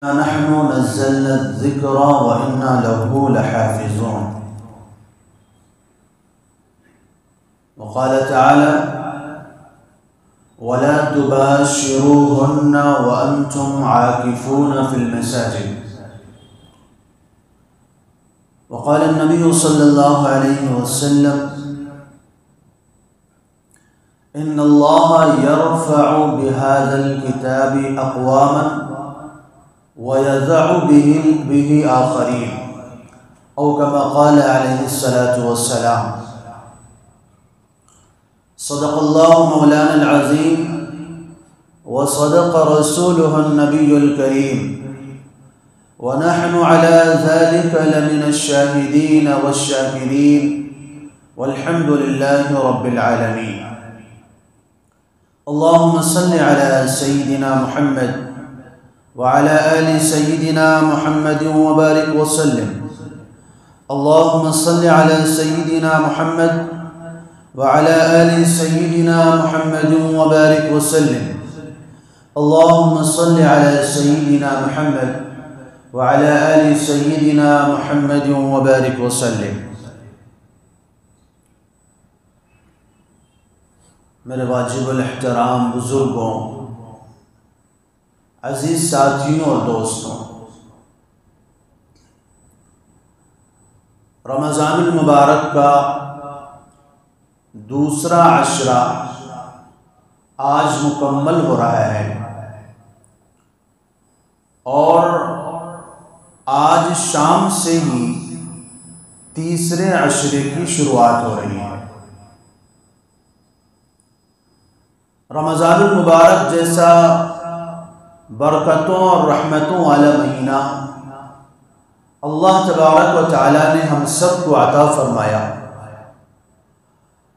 نحن نزلنا الذكر وإنا له لحافظون. وقال تعالى: ولا تباشروهن وأنتم عاكفون في المساجد. وقال النبي صلى الله عليه وسلم: إن الله يرفع بهذا الكتاب أقواما ويذع به آخرين، أو كما قال عليه الصلاة والسلام. صدق الله مولانا العظيم وصدق رسوله النبي الكريم، ونحن على ذلك لمن الشاهدين والشاكرين، والحمد لله رب العالمين. اللهم صل على سيدنا محمد وعلى آل سيدنا محمد وبارك وسلم. اللهم صل على سيدنا محمد وعلى آل سيدنا محمد وبارك وسلم. اللهم صل على سيدنا محمد وعلى آل سيدنا محمد وبارك وسلم. میرے واجب الاحترام بزرگوں، عزیز ساتھیوں اور دوستوں، رمضان المبارک کا دوسرا عشرہ آج مکمل ہو رہا ہے، اور آج شام سے ہی تیسرے عشرے کی شروعات ہو رہی ہے۔ رمضان المبارک جیسا برکتوں اور رحمتوں والا مہینہ اللہ تبارک و تعالیٰ نے ہم سب کو عطا فرمایا،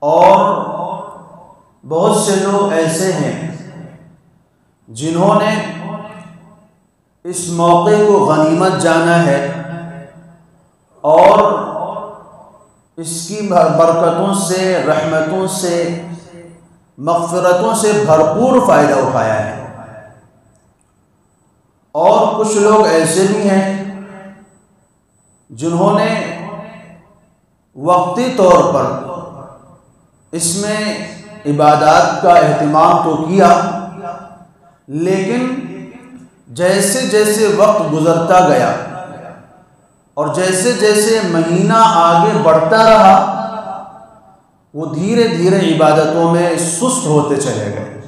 اور بہت سے لوگ ایسے ہیں جنہوں نے اس موقع کو غنیمت جانا ہے اور اس کی برکتوں سے، رحمتوں سے، مغفرتوں سے بھرپور فائدہ اٹھایا ہے۔ اور کچھ لوگ ایسے بھی ہیں جنہوں نے وقتی طور پر اس میں عبادات کا اہتمام تو کیا، لیکن جیسے جیسے وقت گزرتا گیا اور جیسے جیسے مہینہ آگے بڑھتا رہا، وہ دھیرے دھیرے عبادتوں میں سست ہوتے چلے گئے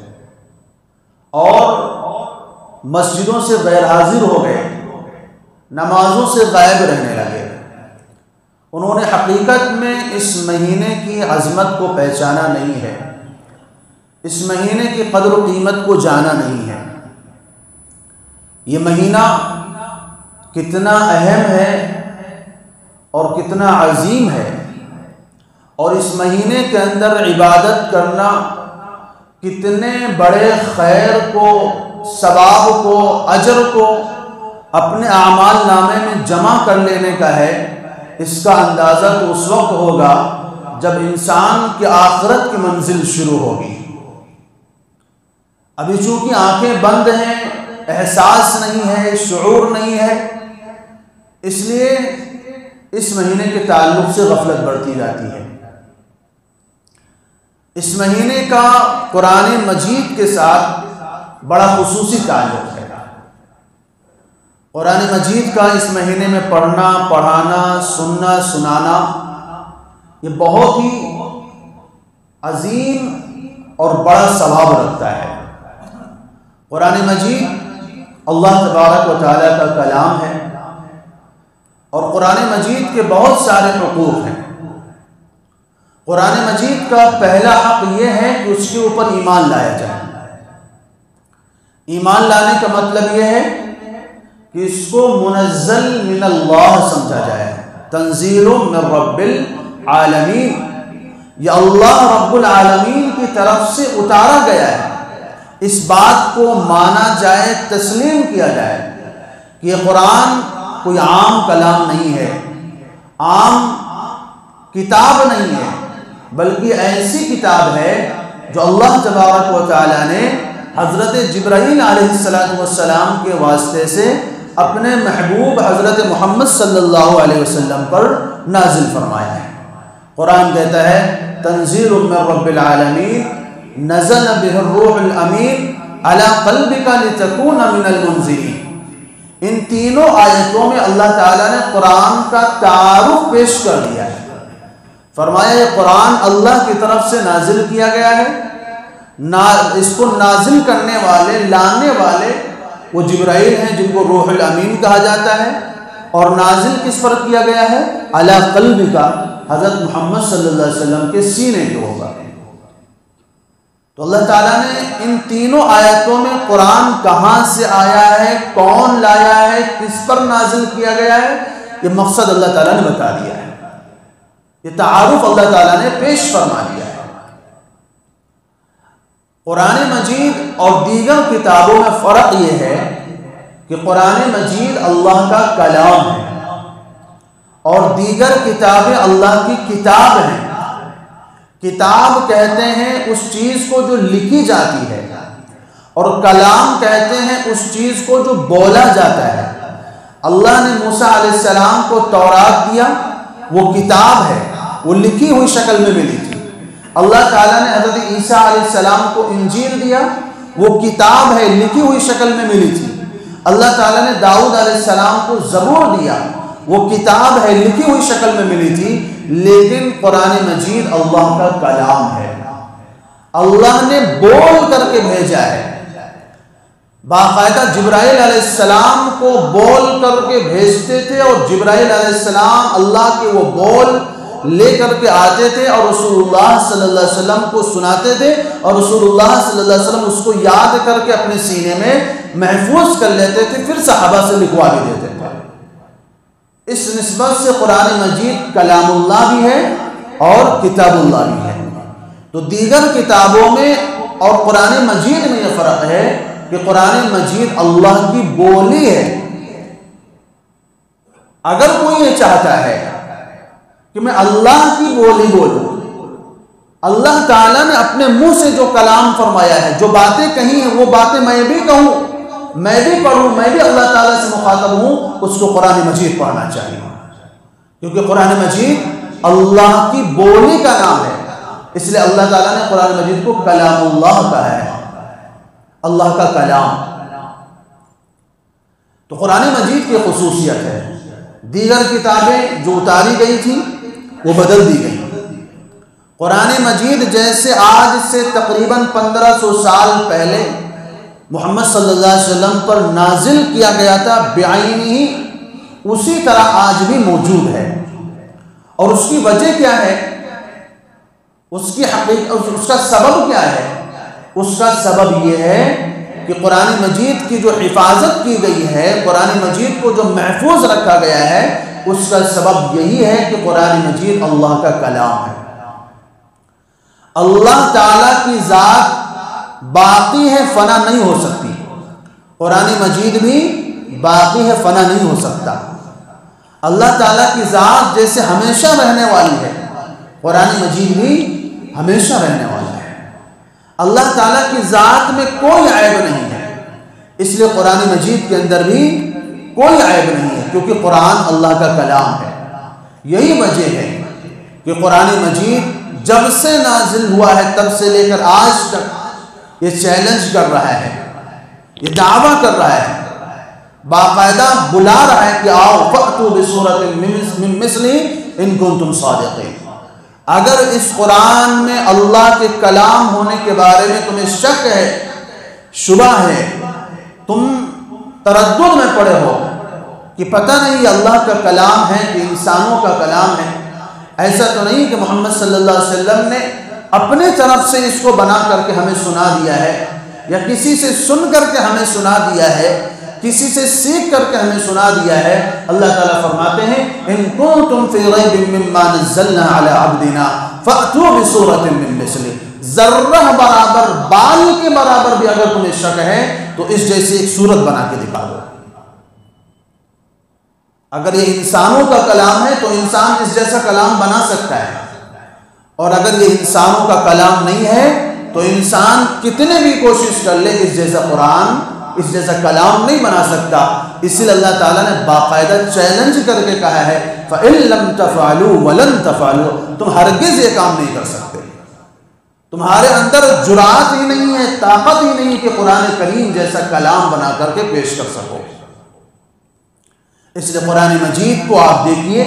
اور مسجدوں سے غیر حاضر ہو گئے، نمازوں سے غائب رہنے لگے۔ انہوں نے حقیقت میں اس مہینے کی عظمت کو پہچانا نہیں ہے، اس مہینے کی قدر و قیمت کو جانا نہیں ہے۔ یہ مہینہ کتنا اہم ہے اور کتنا عظیم ہے، اور اس مہینے کے اندر عبادت کرنا کتنے بڑے خیر کو، ثواب کو، اجر کو اپنے اعمال نامے میں جمع کر لینے کا ہے، اس کا اندازہ تو اس وقت ہوگا جب انسان کی آخرت کی منزل شروع ہوگی۔ ابھی چونکہ آنکھیں بند ہیں، احساس نہیں ہے، شعور نہیں ہے، اس لیے اس مہینے کے تعلق سے غفلت بڑھتی جاتی ہے۔ اس مہینے کا قرآن مجید کے ساتھ بڑا خصوصی تعلق ہے۔ قرآن مجید کا اس مہینے میں پڑھنا، پڑھانا، سننا، سنانا یہ بہت ہی عظیم اور بڑا ثواب رکھتا ہے۔ قرآن مجید اللہ تبارک و تعالیٰ کا کلام ہے، اور قرآن مجید کے بہت سارے حقوق ہیں۔ قرآن مجید کا پہلا حق یہ ہے کہ اس کے اوپر ایمان لایا جائے۔ ایمان لانے کا مطلب یہ ہے کہ اس کو منزل من اللہ سمجھا جائے، تنزیل من رب العالمین، یہ اللہ رب العالمین کی طرف سے اتارا گیا ہے۔ اس بات کو مانا جائے، تسلیم کیا جائے کہ یہ قرآن کوئی عام کلام نہیں ہے، عام کتاب نہیں ہے، بلکہ ایسی کتاب ہے جو اللہ تبارک و تعالیٰ نے حضرت جبرائیل علیہ السلام کے واسطے سے اپنے محبوب حضرت محمد صلی اللہ علیہ وسلم پر نازل فرمایا ہے۔ قرآن کہتا ہے تنزیل من رب العالمین نزل بہ الروح الامین علی قلبک لتکون من المنذرین۔ ان تینوں آیتوں میں اللہ تعالیٰ نے قرآن کا تعارف پیش کر دیا ہے۔ فرمایا یہ قرآن اللہ کی طرف سے نازل کیا گیا ہے، اس کو نازل کرنے والے، لانے والے وہ جبرائیل ہیں جن کو روح الامین کہا جاتا ہے، اور نازل کس پر کیا گیا ہے؟ علی قلبک، حضرت محمد صلی اللہ علیہ وسلم کے سینے پہ ہوگا۔ تو اللہ تعالیٰ نے ان تینوں آیتوں میں قرآن کہاں سے آیا ہے، کون لایا ہے، کس پر نازل کیا گیا ہے، یہ مقصد اللہ تعالیٰ نے بتا دیا ہے، یہ تعارف اللہ تعالیٰ نے پیش فرما دیا ہے۔ قرآن مجید اور دیگر کتابوں میں فرق یہ ہے کہ قرآن مجید اللہ کا کلام ہے اور دیگر کتابیں اللہ کی کتاب ہیں۔ کتاب کہتے ہیں اس چیز کو جو لکھی جاتی ہے، اور کلام کہتے ہیں اس چیز کو جو بولا جاتا ہے۔ اللہ نے موسیٰ علیہ السلام کو تورات دیا، وہ کتاب ہے، وہ لکھی ہوئی شکل میں ملی تھی۔ اللہ تعالیٰ نے حضرت عیسیٰ علیہ السلام کو انجیل دیا، وہ کتاب ہے، لکھی ہوئی شکل میں ملی تھی۔ اللہ تعالیٰ نے داؤد علیہ السلام کو زبور دیا، وہ کتاب ہے، لکھی ہوئی شکل میں ملی تھی۔ لیکن قرآن مجید اللہ کا کلام ہے، اللہ نے بول کر کے بھیجا ہے۔ باقاعدہ جبرائیل علیہ السلام کو بول کر کے بھیجتے تھے، اور جبرائیل علیہ السلام اللہ کے وہ بول لے کر کے آتے تھے اور رسول اللہ صلی اللہ علیہ وسلم کو سناتے تھے، اور رسول اللہ صلی اللہ علیہ وسلم اس کو یاد کر کے اپنے سینے میں محفوظ کر لیتے تھے، پھر صحابہ سے لکھوا بھی دیتے تھے۔ اس نسبت سے قرآن مجید کلام اللہ بھی ہے اور کتاب اللہ بھی ہے۔ تو دیگر کتابوں میں اور قرآن مجید میں یہ فرق ہے کہ قرآن مجید اللہ کی بولی ہے۔ اگر کوئی یہ چاہتا ہے کہ میں اللہ کی بولی بولوں، اللہ تعالیٰ نے اپنے منہ سے جو کلام فرمایا ہے، جو باتیں کہی ہیں، وہ باتیں میں بھی کہوں، میں بھی پڑھوں، میں بھی اللہ تعالیٰ سے مخاطب ہوں، اس کو قرآن مجید پڑھنا چاہیے، کیونکہ قرآن مجید اللہ کی بولی کا نام ہے۔ اس لیے اللہ تعالیٰ نے قرآن مجید کو کلام اللہ کہا ہے، اللہ کا کلام۔ تو قرآن مجید کی خصوصیت ہے، دیگر کتابیں جو اتاری گئی تھیں وہ بدل دی گئی۔ قرآن مجید جیسے آج سے تقریباً 1500 سال پہلے محمد صلی اللہ علیہ وسلم پر نازل کیا گیا تھا بعینہ ہی، اسی طرح آج بھی موجود ہے۔ اور اس کی وجہ کیا ہے، اس کی حقیقت، اس کا سبب کیا ہے؟ اس کا سبب یہ ہے کہ قرآن مجید کی جو حفاظت کی گئی ہے، قرآن مجید کو جو محفوظ رکھا گیا ہے، اس کا سبب یہی ہے کہ قرآن مجید اللہ کا کلام ہے۔ اللہ تعالیٰ کی ذات باقی ہے، فنا نہیں ہو سکتی۔ قرآن مجید بھی باقی ہے، فنا نہیں ہو سکتا۔ اللہ تعالیٰ کی ذات جیسے ہمیشہ رہنے والی ہے، قرآن مجید بھی ہمیشہ رہنے والا ہے۔ اللہ تعالیٰ کی ذات میں کوئی عیب نہیں ہے، اس لیے قرآن مجید کے اندر بھی کوئی عیب نہیں ہے، کیونکہ قرآن اللہ کا کلام ہے۔ یہی وجہ ہے کہ قرآن مجید جب سے نازل ہوا ہے تب سے لے کر آج تک یہ چیلنج کر رہا ہے، یہ دعویٰ کر رہا ہے، باقاعدہ بلا رہا ہے کہ آؤ فأتوا بسورۃ من مثلہ ان کنتم صادقین۔ اگر اس قرآن میں اللہ کے کلام ہونے کے بارے میں تمہیں شک ہے، شبہ ہے، تم تردد میں پڑے ہو کہ پتہ نہیں یہ اللہ کا کلام ہے کہ انسانوں کا کلام ہے، ایسا تو نہیں کہ محمد صلی اللہ علیہ وسلم نے اپنے طرف سے اس کو بنا کر کے ہمیں سنا دیا ہے، یا کسی سے سن کر کے ہمیں سنا دیا ہے، کسی سے سیکھ کر کے ہمیں سنا دیا ہے۔ اللہ تعالیٰ فرماتے ہیں ان کنتم فی ریب مما نزلنا علی عبدنا فأتوا بسورۃ من مثلہ، ذرہ برابر، بال کے برابر بھی اگر تمہیں شک ہے تو اس جیسی ایک صورت بنا کے دکھا دو۔ اگر یہ انسانوں کا کلام ہے تو انسان اس جیسا کلام بنا سکتا ہے، اور اگر یہ انسانوں کا کلام نہیں ہے تو انسان کتنے بھی کوشش کر لے اس جیسا قرآن اس جیسا کلام نہیں بنا سکتا. اسی لیے اللہ تعالیٰ نے باقاعدہ چیلنج کر کے کہا ہے فَإِن لَمْ تَفْعَلُوا وَلَن تَفْعَلُوا، تم ہرگز یہ کام نہیں کر سکتے. تمہارے اندر جرأت ہی نہیں ہے، طاقت ہی نہیں کہ قرآن کریم جیسا کلام بنا کر کے پیش کر سکو. اس لیے قرآن مجید کو آپ دیکھیے،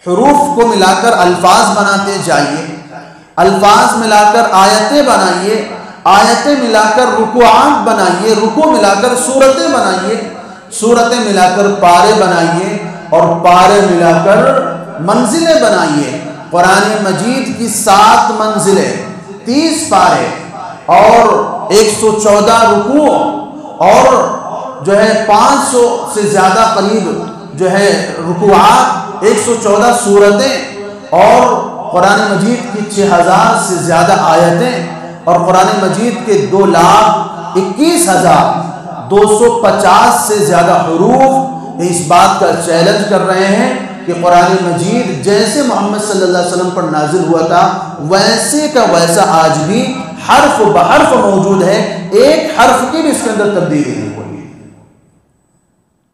حروف کو ملا کر الفاظ بناتے جائیے، الفاظ ملا کر آیتیں بنائیے، آیتیں ملا کر رکوعات بنائیے، رکوع ملا کر سورتیں بنائیے، سورتیں ملا کر پارے بنائیے، اور پارے ملا کر منزلیں بنائیے. قرآن مجید کی 7 منزلیں، 30 پارے اور 114 رکوع اور جو ہے 500 سے زیادہ قریب جو ہے رکوعات، 114 سورتیں اور قرآن مجید کی 6000 سے زیادہ آیتیں اور قرآن مجید کے 2,21,250 سے زیادہ حروف اس بات کا چیلنج کر رہے ہیں کہ قرآن مجید جیسے محمد صلی اللہ علیہ وسلم پر نازل ہوا تھا ویسے کا ویسا آج بھی حرف بحرف موجود ہے، ایک حرف کی بھی اس کے اندر تبدیلی نہیں ہوئی،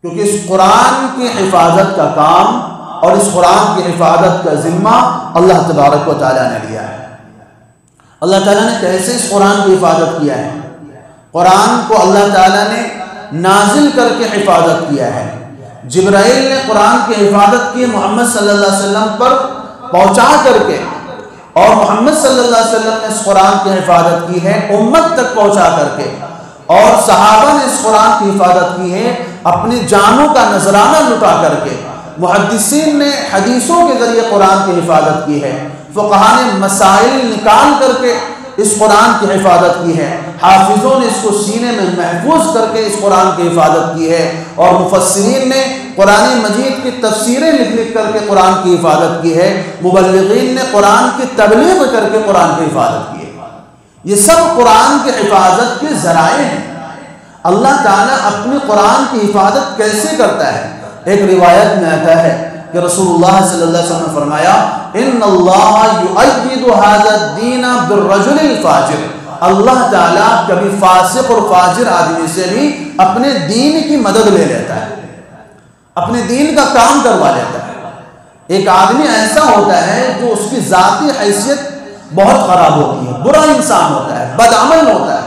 کیونکہ اس قرآن کی حفاظت کا کام اور اس قرآن کی حفاظت کا ذمہ اللہ تبارک و تعالیٰ نے لیا ہے. اللہ تعالیٰ نے کیسے اس قرآن کی حفاظت کیا ہے؟ قرآن کو اللہ تعالیٰ نے نازل کر کے حفاظت کیا ہے. جبرائیل نے قرآن کی حفاظت کی محمد صلی اللہ علیہ وسلم پر پہنچا کر کے، اور محمد صلی اللہ علیہ وسلم نے اس قرآن کی حفاظت کی ہے امت تک پہنچا کر کے، اور صحابہ نے اس قرآن کی حفاظت کی ہے اپنی جانوں کا نذرانہ لٹا کر کے. محدثین نے حدیثوں کے ذریعے قرآن کی حفاظت کی ہے، فقہاء نے مسائل نکال کر کے اس قرآن کی حفاظت کی ہے، حافظوں نے اس کو سینے میں محفوظ کر کے اس قرآن کی حفاظت کی ہے، اور مفسرین نے قرآن مجید کی تفسیریں لکھ کر کے قرآن کی حفاظت کی ہے، مبلغین نے قرآن کی تبلیغ کر کے قرآن کی حفاظت کی ہے. یہ سب قرآن کی حفاظت کے ذرائع ہیں. اللہ تعالیٰ اپنے قرآن کی حفاظت کیسے کرتا ہے؟ ایک روایت میں آتا ہے کہ رسول اللہ صلی اللہ علیہ وسلم نے فرمایا ان اللہ یؤید ھذا الدین بالرجل الفاجر، اللہ تعالیٰ کبھی فاسق اور فاجر آدمی سے بھی اپنے دین کی مدد لے لیتا ہے، اپنے دین کا کام کروا لیتا ہے. ایک آدمی ایسا ہوتا ہے جو اس کی ذاتی حیثیت بہت خراب ہوتی ہے، برا انسان ہوتا ہے، بدعمل ہوتا ہے،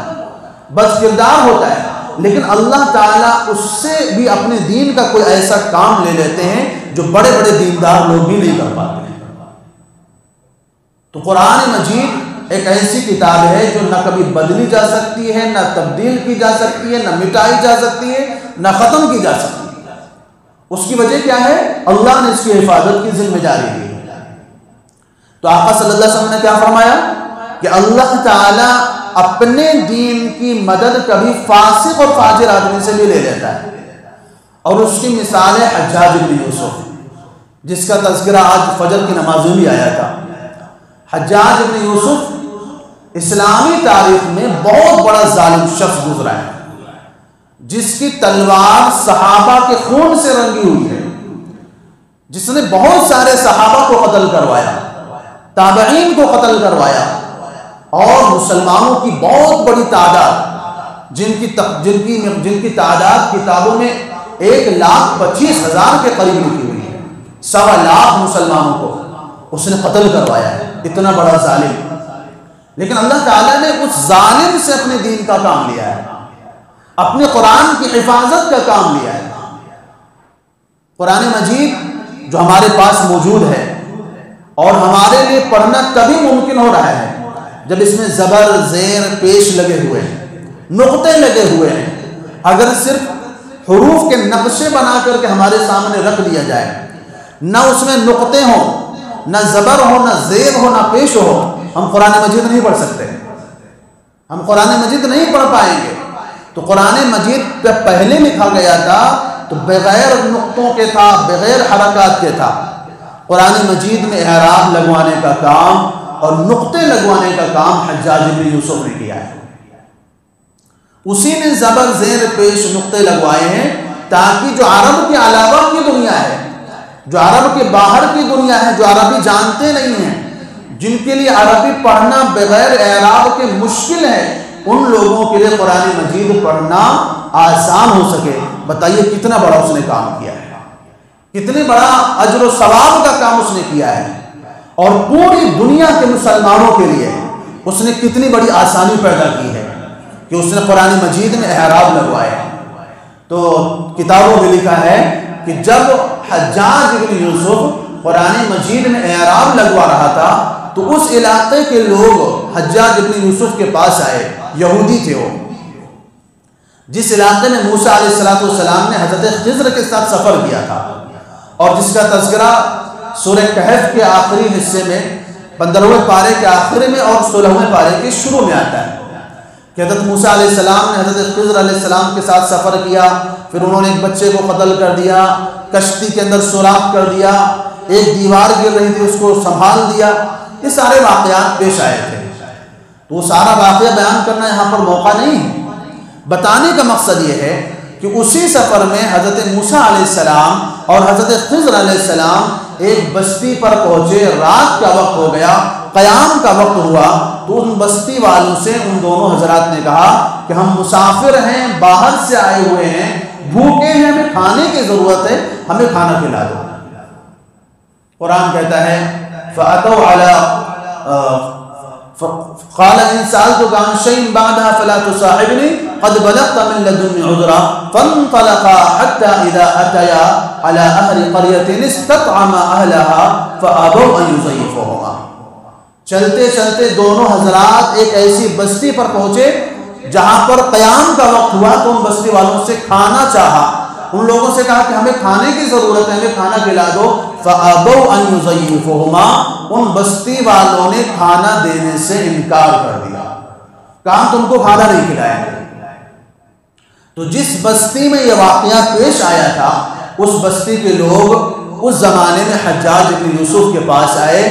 بد کردار ہوتا ہے، لیکن اللہ تعالیٰ اس سے بھی اپنے دین کا کوئی ایسا کام لے لیتے ہیں جو بڑے بڑے دیندار لوگ بھی نہیں کر پاتے ہیں. تو قرآن مجید ایک ایسی کتاب ہے جو نہ کبھی بدلی جا سکتی ہے، نہ تبدیل کی جا سکتی ہے، نہ مٹائی جا سکتی ہے، نہ ختم کی جا سکتی ہے. اس کی وجہ کیا ہے؟ اللہ نے اس کی حفاظت کی ذمہ داری دی ہے. تو آقا صلی اللہ علیہ وسلم نے کیا فرمایا کہ اللہ تعالیٰ اپنے دین کی مدد کبھی فاسق اور فاجر آدمی سے بھی لے لیتا ہے. اور اس کی مثال ہے حجاج بن یوسف، جس کا تذکرہ آج فجر کی نماز میں بھی آیا تھا. حجاج بن یوسف اسلامی تاریخ میں بہت بڑا ظالم شخص گزرا ہے، جس کی تلوار صحابہ کے خون سے رنگی ہوئی ہے، جس نے بہت سارے صحابہ کو قتل کروایا، تابعین کو قتل کروایا، اور مسلمانوں کی بہت بڑی تعداد جن کی تعداد کتابوں میں 1,25,000 کے قریب لکھی ہوئی ہے، 1.25 مسلمانوں کو اس نے قتل کروایا ہے. اتنا بڑا ظالم. لیکن اللہ تعالیٰ نے اس ظالم سے اپنے دین کا کام لیا ہے، اپنے قرآن کی حفاظت کا کام لیا ہے. قرآن مجید جو ہمارے پاس موجود ہے اور ہمارے لیے پڑھنا تبھی ممکن ہو رہا ہے جب اس میں زبر زیر پیش لگے ہوئے ہیں، نقطے لگے ہوئے ہیں. اگر صرف حروف کے نقشے بنا کر کے ہمارے سامنے رکھ دیا جائے، نہ اس میں نقطے ہوں، نہ زبر ہو، نہ زیر ہو، نہ پیش ہو، ہم قرآن مجید نہیں پڑھ سکتے، ہم قرآن مجید نہیں پڑھ پائیں گے. تو قرآن مجید پہ پہلے لکھا گیا تھا تو بغیر نقطوں کے تھا، بغیر حرکات کے تھا. قرآن مجید میں اعراب لگوانے کا کام اور نقطے لگوانے کا کام حجاج بن یوسف نے کیا ہے. اسی نے زبر زیر پیش نقطے لگوائے ہیں تاکہ جو عرب کے علاوہ کی دنیا ہے، جو عرب کے باہر کی دنیا ہے، جو عربی جانتے نہیں ہیں، جن کے لیے عربی پڑھنا بغیر اعراب کے مشکل ہے، ان لوگوں کے لیے قرآن مجید پڑھنا آسان ہو سکے۔ بتائیے کتنا بڑا اس نے کام کیا ہے، کتنے بڑا اجر و ثواب کا کام اس نے کیا ہے، اور پوری دنیا کے مسلمانوں کے لیے اس نے کتنی بڑی آسانی پیدا کی ہے کہ اس نے قرآن مجید میں اعراب لگوائے۔ تو کتابوں میں لکھا ہے کہ جب حجاج بن یوسف قرآن مجید میں اعراب لگوا رہا تھا تو اس علاقے کے لوگ حجاج بن یوسف کے پاس آئے، یہودی تھے وہ، جس علاقے میں موسیٰ علیہ السلام نے حضرت خضر کے ساتھ سفر کیا تھا، اور جس کا تذکرہ سورہ کہف کے آخری حصے میں 15ویں پارے کے آخر میں اور 16ویں پارے کے شروع میں آتا ہے کہ حضرت موسیٰ علیہ السلام نے حضرت خضر علیہ السلام کے ساتھ سفر کیا، پھر انہوں نے ایک بچے کو قتل کر دیا، کشتی کے اندر سوراخ کر دیا، ایک دیوار گر رہی تھی اس کو سنبھال دیا۔ یہ سارے واقعات پیش آئے تھے، تو وہ سارا واقعہ بیان کرنا یہاں پر موقع نہیں ہے۔ بتانے کا مقصد یہ ہے کہ اسی سفر میں حضرت موسیٰ علیہ السلام اور حضرت خضر علیہ السلام ایک بستی پر پہنچے، رات کا وقت ہو گیا، قیام کا وقت ہوا، تو ان بستی والوں سے ان دونوں حضرات نے کہا کہ ہم مسافر ہیں، باہر سے آئے ہوئے ہیں، بھوکے ہیں، ہمیں کھانے کی ضرورت ہے، ہمیں کھانا کھلا دو۔ قرآن کہتا ہے فَأَتَوْا عَلَىٰ قَالَ إِن سَأَلْتُكَ عَن شَيْءٍ بَعْدَهَا فَلَا تُصَاحِبْنِي قَدْ بَلَغْتَ مِن لَّدُنِّي عُذْرًا فَانطَلَقَا حَتَّىٰ إِذَا أَتَيَا عَلَىٰ أَهْلِ قَرْيَةٍ اسْتَطْعَمَا أَهْلَهَا فَأَبَوْا أَن يُضَيِّفُوهُمَا۔ چلتے چلتے دونوں حضرات ایک ایسی بستی پر پہنچے جہاں پر قیام کا وقت ہوا، تو ان بستی والوں سے کھانا چاہا، ان لوگوں سے کہا کہ ہمیں کھانے کی ضرورت ہے، ہمیں کھانا کھلا دو۔ فَأَبَوْا أَن يُضَيِّفُوهُمَا، ان بستی والوں نے کھانا دینے سے انکار کر دیا، کہا تم کو کھانا نہیں کھلائیں گے۔ تو جس بستی میں یہ واقعہ پیش آیا تھا، اس بستی کے لوگ اس زمانے میں حجاج بن یوسف کے پاس آئے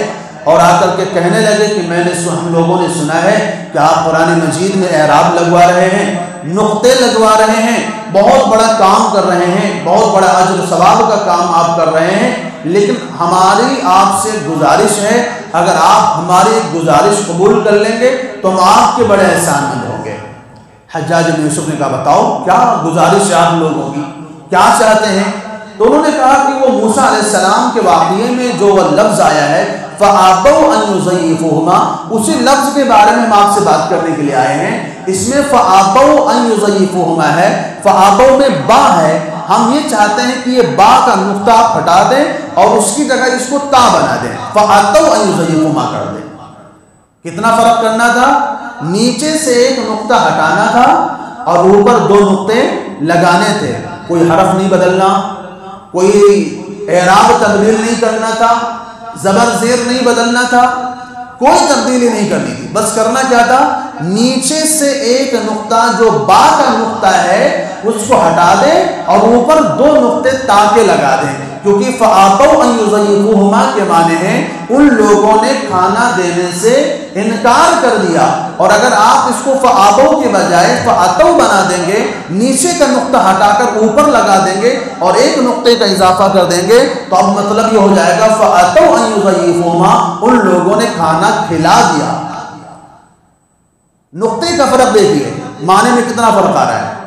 اور آ کر کے کہنے لگے کہ ہم لوگوں نے سنا ہے کہ آپ قرآن مجید میں اعراب لگوا رہے ہیں، نقطے لگوا رہے ہیں، بہت بڑا کام کر رہے ہیں، بہت بڑا اجر و ثواب کا کام آپ کر رہے ہیں، لیکن ہماری آپ سے گزارش ہے، اگر آپ ہماری گزارش قبول کر لیں گے تو ہم آپ کے بڑے احسان مند ہوں گے۔ حجاج بن یوسف نے کہا بتاؤ کیا گزارش ہے آپ لوگوں کی، کیا چاہتے ہیں؟ تو انہوں نے کہا کہ وہ موسیٰ علیہ السلام کے واقعے میں جو وہ لفظ آیا ہے فَأَبَوْا أَن يُضَيِّفُوهُمَا، اسی لفظ کے بارے میں ہم آپ سے بات کرنے کے لیے آئے ہیں۔ اس میں فَأَبَوْا أَن يُضَيِّفُوهُمَا ہے، فَأَبَوْا میں با ہے، ہم یہ چاہتے ہیں کہ یہ با کا نقطہ ہٹا دیں اور اس کی جگہ اس کو تا بنا دیں، فَأَتَوْا أَن يُضَيِّفُوهُمَا کر دیں۔ کتنا فرق کرنا تھا؟ نیچے سے ایک نقطہ ہٹانا تھا اور اوپر دو نقطے لگانے تھے، کوئی حرف نہیں بدلنا، کوئی اعراب تبدیل نہیں کرنا تھا، زبر زیر نہیں بدلنا تھا، کوئی تبدیلی نہیں کرنی تھی، بس کرنا کیا تھا؟ نیچے سے ایک نقطہ جو با کا نقطہ ہے اس کو ہٹا دیں اور اوپر دو نقطے تا کے لگا دیں، کیونکہ فَأَبَوْا أَن يُضَيِّفُوهُمَا کے معنی ہیں ان لوگوں نے کھانا دینے سے انکار کر دیا، اور اگر آپ اس کو فَأَبَوْا کے بجائے فَأَتَوْا بنا دیں گے، نیچے کا نقطہ ہٹا کر اوپر لگا دیں گے اور ایک نقطے کا اضافہ کر دیں گے، تو اب مطلب یہ ہو جائے گا فَأَتَوْا أَن يُضَيِّفُوهُمَا، ان لوگوں نے کھانا کھلا دیا۔ نقطے کا فرق دیکھیے، معنی میں کتنا فرق آ رہا ہے۔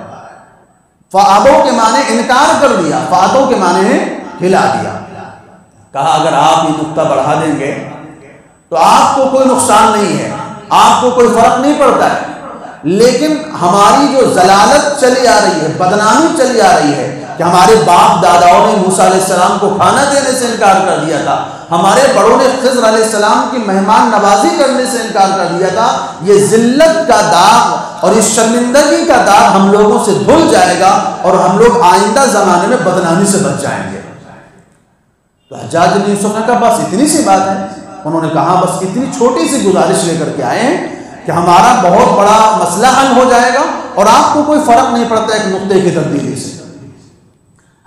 فَأَبَوْا کے معنی انکار کر دیا، فَأَتَوْا کے معنی ہے کھلا دیا۔ کہا اگر آپ یہ نقطہ بڑھا دیں گے تو آپ کو کوئی نقصان نہیں ہے، آپ کو کوئی فرق نہیں پڑتا ہے، لیکن ہماری جو ضلالت چلی آ رہی ہے، بدنامی چلی آ رہی ہے کہ ہمارے باپ داداؤں نے موسیٰ علیہ السلام کو کھانا دینے سے انکار کر دیا تھا، ہمارے بڑوں نے خضر علیہ السلام کی مہمان نوازی کرنے سے انکار کر دیا تھا، یہ ذلت کا داغ اور اس شرمندگی کا داغ ہم لوگوں سے دھل جائے گا اور ہم لوگ آئندہ زمانے میں بدنامی سے بچ جائیں گے۔ تو حجاج بن یوسف نے کہا بس اتنی سی بات ہے، انہوں نے کہا بس اتنی چھوٹی سی گزارش لے کر کے آئے ہیں کہ ہمارا بہت بڑا مسئلہ حل ہو جائے گا اور آپ کو کوئی فرق نہیں پڑتا ایک نقطے کی تبدیلی سے۔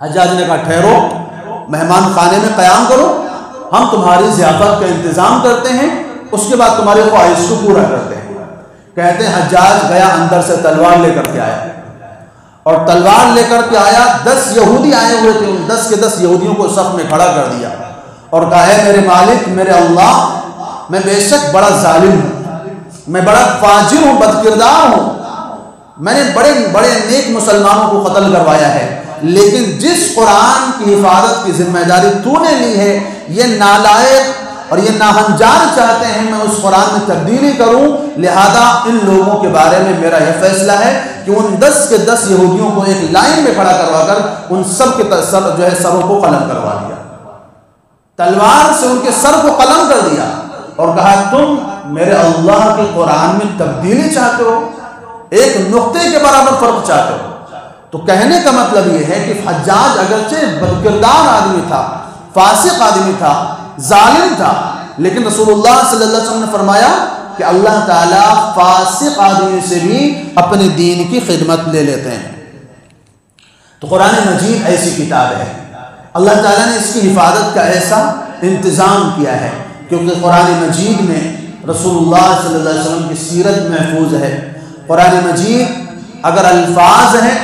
حجاج نے کہا ٹھہرو، مہمان خانے میں قیام کرو، ہم تمہاری ضیافت کا انتظام کرتے ہیں، اس کے بعد تمہاری خواہش کو پورا کرتے ہیں۔ کہتے ہیں حجاج گیا اندر سے تلوار لے کر کے آیا، اور تلوار لے کر کے آیا، 10 یہودی آئے ہوئے تھے، ان 10 کے 10 یہودیوں کو صف میں کھڑا کر دیا اور کہا ہے میرے مالک، میرے اللہ، میں بے شک بڑا ظالم ہوں، میں بڑا فاجر ہوں، بد کردار ہوں، میں نے بڑے بڑے نیک مسلمانوں کو قتل کروایا ہے، لیکن جس قرآن کی حفاظت کی ذمہ داری تو نے لی ہے، یہ نالائق اور یہ ناہنجار چاہتے ہیں میں اس قرآن میں تبدیلی کروں، لہذا ان لوگوں کے بارے میں میرا یہ فیصلہ ہے کہ ان 10 کے 10 یہودیوں کو ایک لائن میں کھڑا کروا کر ان سب کے سر جو ہے سروں کو قلم کروا دیا، تلوار سے ان کے سر کو قلم کر دیا اور کہا تم میرے اللہ کے قرآن میں تبدیلی چاہتے ہو، ایک نقطے کے برابر فرق چاہتے ہو۔ تو کہنے کا مطلب یہ ہے کہ حجاج اگرچہ بدکردار آدمی تھا، فاسق آدمی تھا، ظالم تھا، لیکن رسول اللہ صلی اللہ علیہ وسلم نے فرمایا کہ اللہ تعالیٰ فاسق آدمی سے بھی اپنے دین کی خدمت لے لیتے ہیں۔ تو قرآن مجید ایسی کتاب ہے، اللہ تعالیٰ نے اس کی حفاظت کا ایسا انتظام کیا ہے کیونکہ قرآن مجید میں رسول اللہ صلی اللہ علیہ وسلم کی سیرت محفوظ ہے۔ قرآن مجید اگر الفاظ ہیں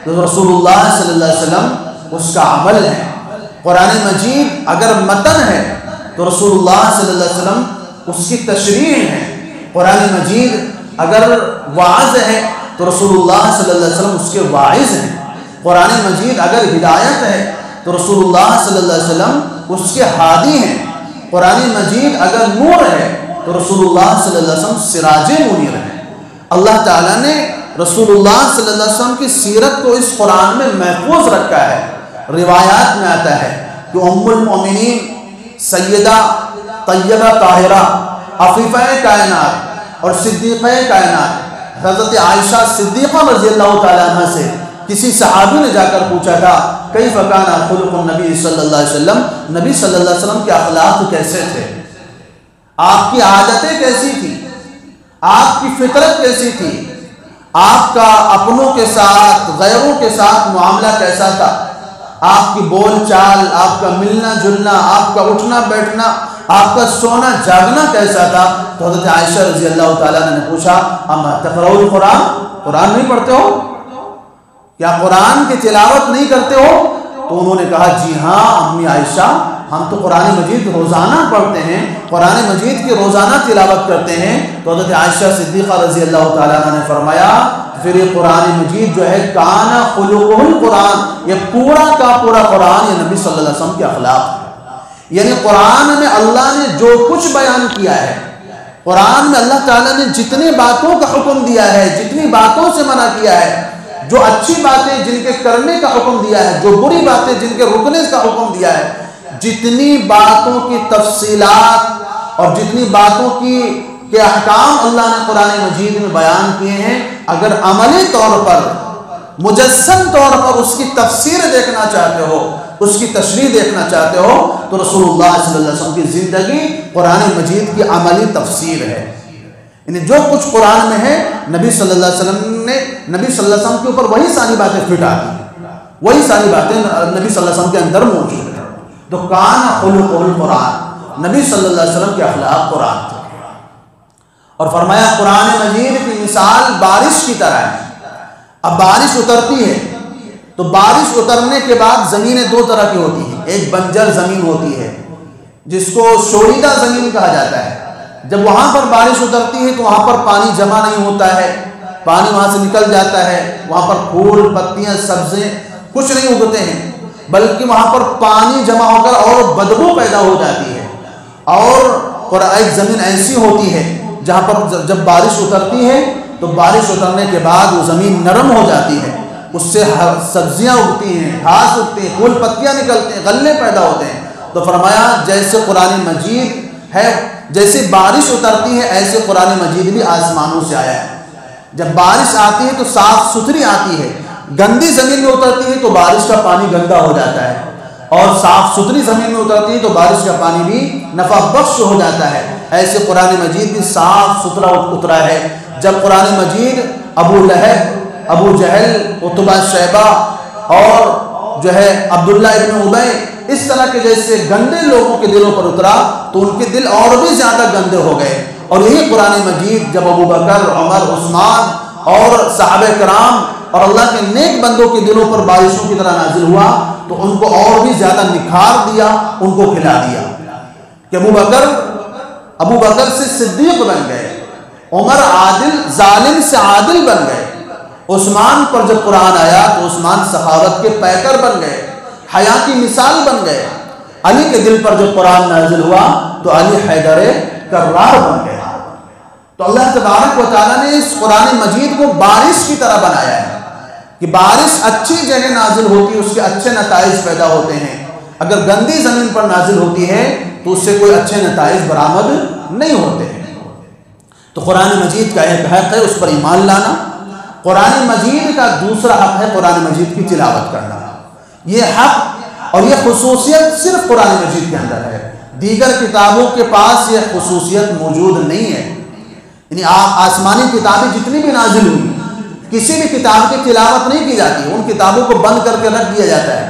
تو رسول اللہ صلی اللہ علیہ وسلم اس کا عمل ہے، قرآن مجید اگر متن ہے تو رسول اللہ صلی اللہ علیہ وسلم اس کی تشریح ہے، قرآن مجید اگر وعظ ہے تو رسول اللہ صلی اللہ علیہ وسلم اس کے واعظ ہیں، قرآن مجید اگر ہدایت ہے تو رسول اللہ صلی اللہ علیہ وسلم اس کے ہادی ہیں، قرآن مجید اگر نور ہے تو رسول اللہ صلی اللہ علیہ وسلم سراج منیر ہیں۔ اللہ تعالیٰ نے رسول اللہ صلی اللہ علیہ وسلم کی سیرت کو اس قرآن میں محفوظ رکھا ہے۔ روایات میں آتا ہے کہ ام المؤمنین سیدہ طیبہ طاہرہ عفیفہ کائنات اور صدیقہ کائنات حضرت عائشہ صدیقہ رضی اللہ تعالیٰ عنہ سے کسی صحابی نے جا کر پوچھا تھا کیف کان خلق النبی صلی اللہ علیہ وسلم، نبی صلی اللہ علیہ وسلم کے اخلاق کیسے تھے، آپ کی عادتیں کیسی تھی، آپ کی فطرت کیسی تھی، آپ کا اپنوں کے ساتھ غیروں کے ساتھ معاملہ کیسا تھا، آپ کی بول چال، آپ کا ملنا جلنا، آپ کا اٹھنا بیٹھنا، آپ کا سونا جاگنا کیسا تھا۔ تو حضرت عائشہ رضی اللہ تعالیٰ نے پوچھا اما تقرؤ القرآن، قرآن نہیں پڑھتے ہو، کیا قرآن کی تلاوت نہیں کرتے ہو؟ تو انہوں نے کہا جی ہاں امی عائشہ، ہم تو قرآن مجید روزانہ پڑھتے ہیں، قرآن مجید کی روزانہ تلاوت کرتے ہیں۔ تو حضرت عائشہ صدیقہ رضی اللہ تعالیٰ عنہ نے فرمایا پھر یہ قرآن مجید جو ہے کان خلقہ القرآن، یہ پورا کا پورا قرآن یہ نبی صلی اللہ علیہ وسلم کے اخلاق ہے، یعنی قرآن میں اللہ نے جو کچھ بیان کیا ہے، قرآن میں اللہ تعالیٰ نے جتنی باتوں کا حکم دیا ہے، جتنی باتوں سے منع کیا ہے، جو اچھی باتیں جن کے کرنے کا حکم دیا ہے، جو بری باتیں جن کے رکنے کا حکم دیا ہے، جتنی باتوں کی تفصیلات اور جتنی باتوں کے احکام اللہ نے قرآن مجید میں بیان کیے ہیں، اگر عملی طور پر مجسم طور پر اس کی تفسیر دیکھنا چاہتے ہو، اس کی تشریح دیکھنا چاہتے ہو تو رسول اللہ صلی اللہ علیہ وسلم کی زندگی قرآن مجید کی عملی تفسیر ہے۔ یعنی جو کچھ قرآن میں ہے نبی صلی اللہ علیہ وسلم نے نبی صلی اللہ علیہ وسلم کے اوپر وہی ساری باتیں فٹ آتی، وہی ساری باتیں نبی صلی اللہ علیہ وسلم کے اندر موجود ہیں۔ تو کان خلقہ القرآن، نبی صلی اللہ علیہ وسلم کے اخلاق قرآن تھے۔ اور فرمایا قرآن مجید کی مثال بارش کی طرح ہے۔ اب بارش اترتی ہے تو بارش اترنے کے بعد زمینیں دو طرح کی ہوتی ہیں، ایک بنجر زمین ہوتی ہے جس کو شوریدہ زمین کہا جاتا ہے، جب وہاں پر بارش اترتی ہے تو وہاں پر پانی جمع نہیں ہوتا ہے، پانی وہاں سے نکل جاتا ہے، وہاں پر پھول پتیاں سبزیں کچھ نہیں اگتے ہیں، بلکہ وہاں پر پانی جمع ہو کر اور بدبو پیدا ہو جاتی ہے۔ اور ایک زمین ایسی ہوتی ہے جہاں پر جب بارش اترتی ہے تو بارش اترنے کے بعد وہ زمین نرم ہو جاتی ہے، اس سے سبزیاں اگتی ہیں، گھاس اگتی ہیں، پھول پتیاں نکلتے ہیں، غلے پیدا ہوتے ہیں۔ تو فرمایا جیسے قرآن مجید ہے، جیسے بارش اترتی ہے ایسے قرآن مجید بھی آسمانوں سے آیا ہے۔ جب بارش آتی ہے تو صاف ستھری آتی ہے، گندی زمین میں اترتی ہے تو بارش کا پانی گندا ہو جاتا ہے، اور صاف ستھری زمین میں اترتی ہے تو بارش کا پانی بھی نفع بخش ہو جاتا ہے۔ ایسے قرآن مجید بھی صاف ستھرا اترا ہے۔ جب قرآن مجید ابو لہب، ابو جہل، عتبہ شیبہ اور جو ہے عبداللہ ابن ابی، اس طرح کے جیسے گندے لوگوں کے دلوں پر اترا تو ان کے دل اور بھی زیادہ گندے ہو گئے، اور یہی قرآن مجید جب ابو بکر، عمر، عثمان اور صحابہ کرام اور اللہ کے نیک بندوں کے دلوں پر بارشوں کی طرح نازل ہوا تو ان کو اور بھی زیادہ نکھار دیا، ان کو کھلا دیا کہ ابو بکر سے صدیق بن گئے، عمر عادل ظالم سے عادل بن گئے، عثمان پر جب قرآن آیا تو عثمان سخاوت کے پیکر بن گئے، حیا کی مثال بن گئے، علی کے دل پر جب قرآن نازل ہوا تو علی حیدر کرار بن گئے۔ تو اللہ تبارک و تعالیٰ نے اس قرآن مجید کو بارش کی طرح بنایا ہے کہ بارش اچھی جگہ نازل ہوتی ہے اس کے اچھے نتائج پیدا ہوتے ہیں، اگر گندی زمین پر نازل ہوتی ہے تو اس سے کوئی اچھے نتائج برآمد نہیں ہوتے ہیں۔ تو قرآن مجید کا ایک حق ہے اس پر ایمان لانا، قرآن مجید کا دوسرا حق ہے قرآن مجید کی تلاوت کرنا۔ یہ حق اور یہ خصوصیت صرف قرآن مجید کے اندر ہے، دیگر کتابوں کے پاس یہ خصوصیت موجود نہیں ہے۔ یعنی آسمانی کتابیں جتنی بھی نازل ہوئی کسی بھی کتاب کی تلاوت نہیں کی جاتی، ان کتابوں کو بند کر کے رکھ دیا جاتا ہے۔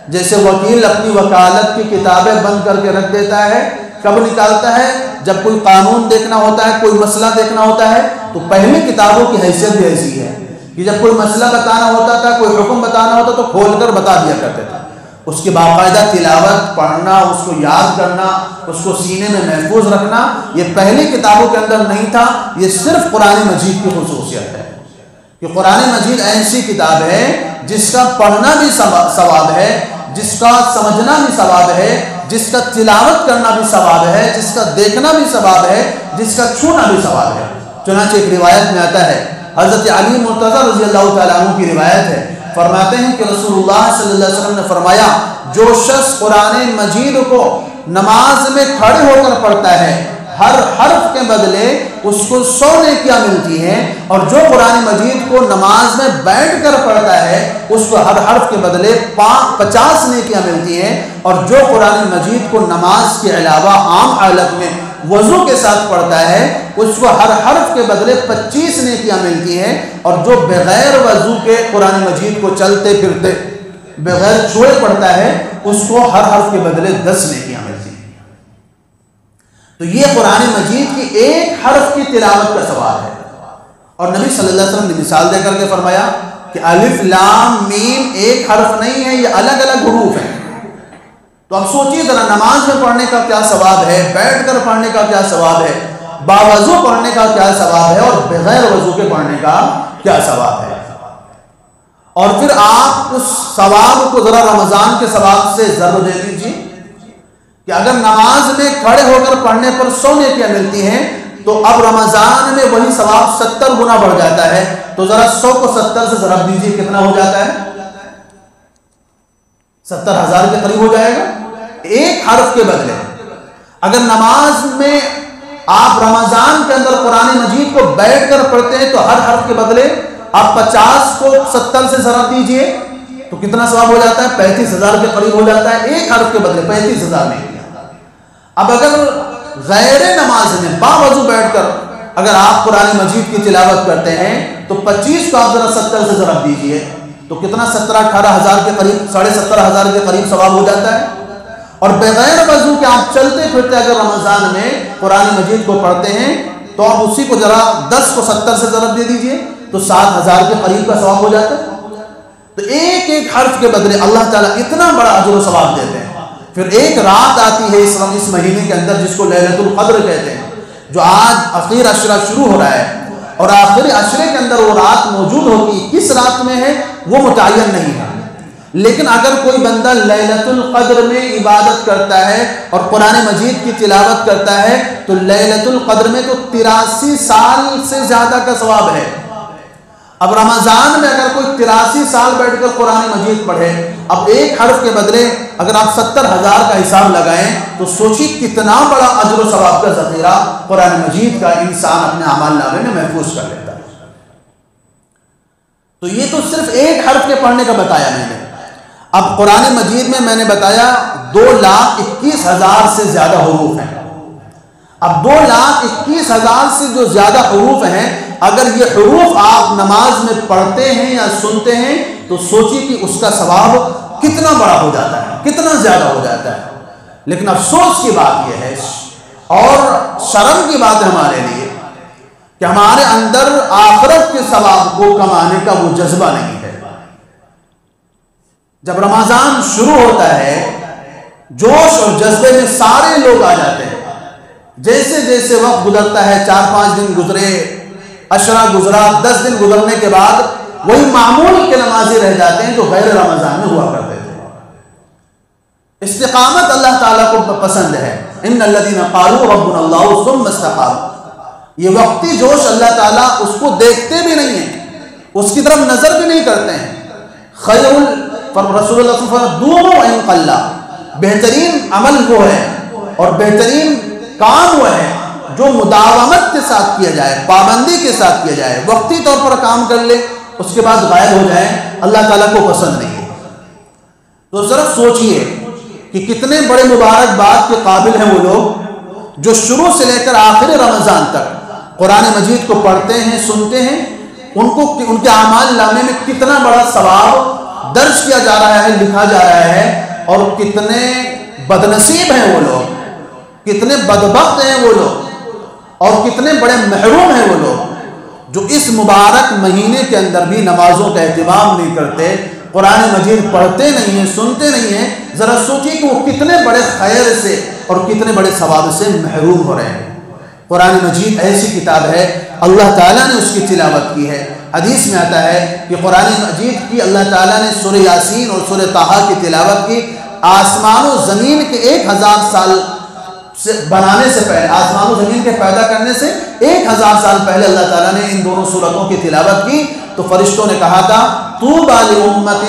جیسے وکیل اپنی وکالت کی کتابیں بند کر کے رکھ دیتا ہے، کب نکالتا ہے؟ جب کوئی قانون دیکھنا ہوتا ہے، کوئی مسئلہ دیکھنا ہوتا ہے تو پہلی کتابوں کی حیثیت بھی ایسی ہے کہ جب کوئی مسئلہ بتانا ہوتا تھا، کوئی حکم بتانا ہوتا تو کھول کر بتا دیا کرتے تھے۔ اس کی باقاعدہ تلاوت، پڑھنا، اس کو یاد کرنا، اس کو سینے میں محفوظ رکھنا، یہ پہلی کتابوں کے اندر نہیں تھا۔ یہ صرف قرآن مجید کی خصوصیت ہے کہ قرآن مجید ایسی کتاب ہے جس کا پڑھنا بھی ثواب ہے، جس کا سمجھنا بھی ثواب ہے، جس کا تلاوت کرنا بھی ثواب ہے، جس کا دیکھنا بھی ثواب ہے، جس کا چھونا بھی ثواب ہے۔ چنانچہ ایک روایت میں آتا ہے، حضرت علی مرتضی رضی اللہ تعالیٰ عنہ کی روایت ہے، فرماتے ہیں کہ رسول اللہ صلی اللہ علیہ وسلم نے فرمایا جو شخص قرآن مجید کو نماز میں کھڑے ہو کر پڑھتا ہے ہر حرف کے بدلے اس کو 100 نیکیاں ملتی ہیں، اور جو قرآن مجید کو نماز میں بیٹھ کر پڑھتا ہے اس کو ہر حرف کے بدلے 50 نیکیاں ملتی ہیں، اور جو قرآن مجید کو نماز کے علاوہ عام حالت میں وضو کے ساتھ پڑھتا ہے اس کو ہر حرف کے بدلے 25 نیکیاں ملتی ہیں، اور جو بغیر وضو کے قرآن مجید کو چلتے پھرتے بغیر چھوئے پڑھتا ہے اس کو ہر حرف کے بدلے 10 نیکیاں ملتی ہیں۔ تو یہ قرآن مجید کی ایک حرف کی تلاوت کا ثواب ہے، اور نبی صلی اللہ علیہ وسلم نے مثال دے کر کے فرمایا کہ الف لام میم ایک حرف نہیں ہے، یہ الگ الگ حروف ہیں۔ تو اب سوچیے ذرا نماز میں پڑھنے کا کیا ثواب ہے، بیٹھ کر پڑھنے کا کیا ثواب ہے، باوضو پڑھنے کا کیا ثواب ہے، اور بغیر وضو کے پڑھنے کا کیا ثواب ہے۔ اور پھر آپ اس ثواب کو ذرا رمضان کے ثواب سے ضرب دے دیجیے کہ اگر نماز میں کھڑے ہو کر پڑھنے پر 100 نیکیاں ملتی ہیں تو اب رمضان میں وہی ثواب 70 گنا بڑھ جاتا ہے۔ تو ذرا 100 کو 70 سے ضرب دیجیے، کتنا ہو جاتا ہے؟ 70,000 کے قریب ہو جائے گا ایک حرف کے بدلے۔ اگر نماز میں آپ رمضان کے اندر قرآن مجید کو بیٹھ کر پڑھتے ہیں تو ہر حرف کے بدلے آپ 50 کو 70 سے ضرب دیجئے تو کتنا ثواب ہو جاتا ہے؟ 35,000 کے قریب ہو جاتا ہے، ایک حرف کے بدلے 35,000 نہیں کیا۔ اب اگر غیر نماز میں باوضو بیٹھ کر اگر آپ قرآن مجید کی تلاوت کرتے ہیں تو 25 کو آپ ذرا 70 سے ضرب دیجئے تو کتنا 17-18,000 کے قریب 17,500 کے قریب ثواب ہو جاتا ہے۔ اور بغیر وضو کے آپ چلتے پھرتے اگر رمضان میں قرآن مجید کو پڑھتے ہیں تو آپ اسی کو ذرا 10 کو 70 سے ضرب دے دیجئے تو 7,000 کے قریب کا ثواب ہو جاتا ہے۔ تو ایک ایک حرف کے بدلے اللہ تعالیٰ اتنا بڑا اجر و ثواب دیتے ہیں۔ پھر ایک رات آتی ہے اس مہینے کے اندر جس کو لیلۃ القدر کہتے ہیں، جو آج آخر عشرہ شروع ہو رہا ہے، اور آخری عشرے کے اندر وہ رات موجود ہوتی، کس رات میں ہے وہ متعین نہیں ہے، لیکن اگر کوئی بندہ لیلۃ القدر میں عبادت کرتا ہے اور قرآن مجید کی تلاوت کرتا ہے تو لیلۃ القدر میں تو 83 سال سے زیادہ کا ثواب ہے۔ اب رمضان میں اگر کوئی 83 سال بیٹھ کر قرآن مجید پڑھے، اب ایک حرف کے بدلے اگر آپ 70,000 کا حساب لگائیں تو سوچی کتنا بڑا اجر و ثواب کا ذخیرہ قرآن مجید کا انسان اپنے اعمال نامے میں محفوظ کر لیتا ہے۔ تو یہ تو صرف ایک حرف کے پڑھنے کا بتایا میں نے۔ اب قرآن مجید میں نے بتایا 2,21,000 سے زیادہ حروف ہیں۔ اب 2,21,000 سے جو زیادہ حروف ہیں، اگر یہ حروف آپ نماز میں پڑھتے ہیں یا سنتے ہیں تو سوچیے کہ اس کا ثواب کتنا بڑا ہو جاتا ہے، کتنا زیادہ ہو جاتا ہے۔ لیکن افسوس کی بات یہ ہے اور شرم کی بات ہے ہمارے لیے کہ ہمارے اندر آخرت کے ثواب کو کمانے کا وہ جذبہ نہیں ہے۔ جب رمضان شروع ہوتا ہے جوش اور جذبے میں سارے لوگ آ جاتے ہیں، جیسے جیسے وقت گزرتا ہے، 4-5 دن گزرے، عشرہ گزرا، 10 دن گزرنے کے بعد وہی معمول کے نمازی رہ جاتے ہیں جو غیر رمضان میں ہوا کرتے تھے۔ استقامت اللہ تعالیٰ کو پسند ہے۔ ان الذین قالوا ربنا اللہ ثم استقاموا، یہ وقتی جوش اللہ تعالیٰ اس کو دیکھتے بھی نہیں ہیں، اس کی طرف نظر بھی نہیں کرتے ہیں۔ خیر رسول اللہ صلی اللہ علیہ وسلم دوموا وان قل، بہترین عمل وہ ہے اور بہترین کام وہ ہے جو مداومت کے ساتھ کیا جائے، پابندی کے ساتھ کیا جائے۔ وقتی طور پر کام کر لے اس کے بعد غائب ہو جائے، اللہ تعالیٰ کو پسند نہیں ہے۔ تو ذرا سوچئے کہ کتنے بڑے مبارکباد کے قابل ہیں وہ لوگ جو شروع سے لے کر آخر رمضان تک قرآن مجید کو پڑھتے ہیں، سنتے ہیں، ان کے اعمال نامے میں کتنا بڑا ثواب درج کیا جا رہا ہے، لکھا جا رہا ہے، اور کتنے بدنصیب ہیں وہ لوگ، کتنے بدبخت ہیں وہ لوگ، اور کتنے بڑے محروم ہیں وہ لوگ جو اس مبارک مہینے کے اندر بھی نمازوں کا اہتمام نہیں کرتے، قرآن مجید پڑھتے نہیں ہیں، سنتے نہیں ہیں۔ ذرا سوچیے کہ وہ کتنے بڑے خیر سے اور کتنے بڑے ثواب سے محروم ہو رہے ہیں۔ قرآن مجید ایسی کتاب ہے، اللہ تعالیٰ نے اس کی تلاوت کی ہے۔ حدیث میں آتا ہے کہ قرآن مجید کی اللہ تعالیٰ نے سورہ یاسین اور سورہ طٰہٰ کی تلاوت کی، آسمان و زمین کے 1000 سال سے بنانے سے پہلے، آسمان و زمین کے پیدا کرنے سے 1000 سال پہلے اللہ تعالیٰ نے ان دونوں سورتوں کی تلاوت کی، تو فرشتوں نے کہا تھا طوبی لامۃ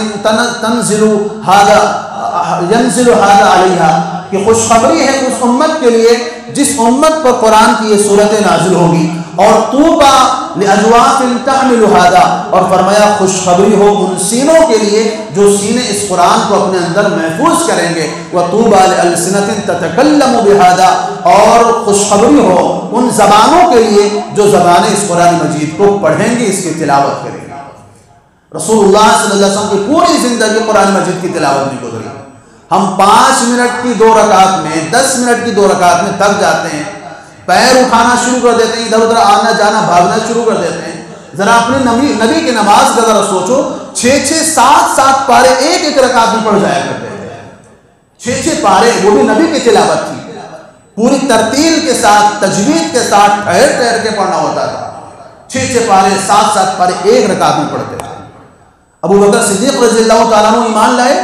ینزل ھذا علیہا، کہ خوشخبری ہے اس امت کے لیے جس امت پر قرآن کی یہ صورتیں نازل ہوگی، اور طوبی لاجواف تحمل ھذا، اور فرمایا خوشخبری ہو ان سینوں کے لیے جو سینے اس قرآن کو اپنے اندر محفوظ کریں گے، وطوبی لالسنۃ تتکلم بھذا، اور خوشخبری ہو ان زبانوں کے لیے جو زبانیں اس قرآن مجید کو پڑھیں گی، اس کی تلاوت کریں گی۔ رسول اللہ صلی اللہ علیہ وسلم کی پوری زندگی قرآن مجید کی تلاوت میں گزری۔ ہم 5 منٹ کی 2 رکعت میں، 10 منٹ کی 2 رکعت میں تھک جاتے ہیں، پیر اٹھانا شروع کر دیتے ہیں، ادھر ادھر آنا جانا بھاگنا شروع کر دیتے ہیں۔ ذرا اپنے نبی کی نماز کا ذرا سوچو، 6-6 7-7 پارے ایک رکعت میں پڑھ جایا کرتے تھے، 6-6 پارے، وہ بھی نبی کی تلاوت تھی، پوری ترتیل کے ساتھ، تجوید کے ساتھ ٹھہر ٹھہر کے پڑھنا ہوتا تھا۔ 6-6 پارے 7-7 پارے ایک رکعت میں پڑھتے تھے۔ ابو بکر صدیق رضی اللہ تعالیٰ عنہ ایمان لائے،